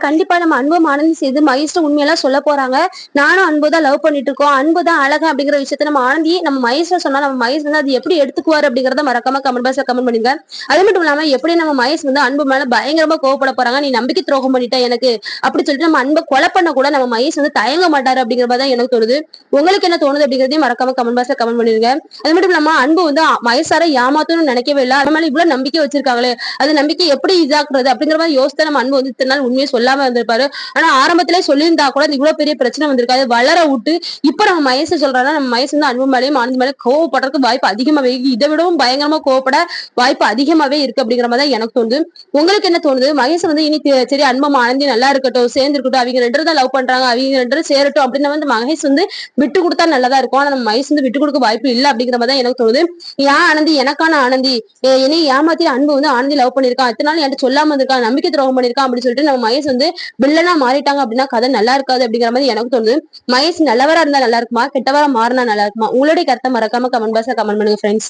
கண்டிப்பா நம்ம அன்பும் ஆனந்தி சேர்ந்து மகேஷ்ட உண்மையெல்லாம் சொல்ல போறாங்க. நானும் அன்பு தான் லவ் பண்ணிட்டு இருக்கோம். அன்பு தான் அழகு அப்படிங்கிற விஷயத்த நம்ம ஆனந்தி நம்ம மகேஷ்ட சொன்னா நம்ம மகேஷ் வந்து அது எப்படி எடுத்துக்குவாரு அப்படிங்கறத மறக்காம கமெண்ட் பாக்ஸ்ல கமெண்ட் பண்ணுங்க. அது மட்டும் இல்லாம எப்படி நம்ம மகேஷ் வந்து அன்பு மேல பயங்கரமா கோவப்பட போறாங்க. நீ நம்பிக்கை துரோகம் பண்ணிட்ட எனக்கு அப்படி சொல்லிட்டு நம்ம அன்பை கொலை பண்ண கூட நம்ம மகேஷ் வந்து தயங்க மாட்டாரு அப்படிங்கிற மாதிரி தான் எனக்கு தோணுது. உங்களுக்கு என்ன தோணுது அப்படிங்கறதையும் மறக்காம கமெண்ட் பாக்ஸ்ல கமெண்ட் பண்ணிருங்க. அது மட்டும் இல்லாம அன்பு வந்து மகேஷார ஏமாத்தணும்னு நினைக்கவே இல்லை. அது மேல இவ்வளவு நம்பிக்கை வச்சிருக்காங்களே அது நம்பிக்கை எப்படி இதாக்குறது அப்படிங்கிற மாதிரி யோசித்த நம்ம அன்பு வந்து இத்தனை நாள் உண்மையை சொல்லாம இருந்திருப்பாரு. ஆனா ஆரம்பத்திலே சொல்லியிருந்தா கூட இவ்வளவு பெரிய பிரச்சனை வந்திருக்காது. வளர விட்டு இப்ப நம்ம மகேஷ் சொல்றாங்கன்னா நம்ம மகேஷ் வந்து அன்பு மேலேயும் ஆனந்த் மேலே கோவப்படுறதுக்கு வாய்ப்பு அதிகமாவே இருக்கு. இதை விடவும் பயங்கரமா கோவப்பட வாய்ப்பு அதிகமாவே இருக்கு அப்படிங்கிற மாதிரி தான் எனக்கு தோணுது. உங்களுக்கு என்ன தோணுது? மகேஷ் வந்து இனி சரி அன்பும் ஆனந்தி நல்லா இருக்கட்டும், சேர்ந்து இருக்கட்டும், அவங்க ரெண்டு தான் லவ் பண்றாங்க, அவங்க ரெண்டு சேரட்டும் அப்படின்னு வந்து மகேஷ் வந்து விட்டு கொடுத்தா நல்லதா இருக்கும். ஆனா நம்ம மகேஷ் வந்து விட்டு கொடுக்க வாய்ப்பு இல்லை அப்படிங்கிற மாதிரி தான் எனக்கு தோணுது. ஏன் ஆனந்தி எனக்கான ஆனந்தி என்னை ஏமாத்தி அன்பு வந்து ஆனந்தி லவ் பண்ணிருக்கான், இத்தனை நாள் என்கிட்ட சொல்லாம இருக்கான், நம்பிக்கை துரோகம் பண்ணிருக்கான் அப்படின்னு சொல்லிட்டு நம்ம மகேஷ் வந்து வில்லனா மாறிட்டாங்க அப்படின்னா கதை நல்லா இருக்காது அப்படிங்கிற மாதிரி எனக்கு தோணுது. மகேஷ் நல்லவரா இருந்தா நல்லா இருக்குமா, கெட்டவரா மாறினா நல்லா இருக்குமா? உங்களுடைய கருத்தை மறக்காம கமெண்ட் பாக்ஸ்ல கமெண்ட் பண்ணுங்க ஃப்ரெண்ட்ஸ்.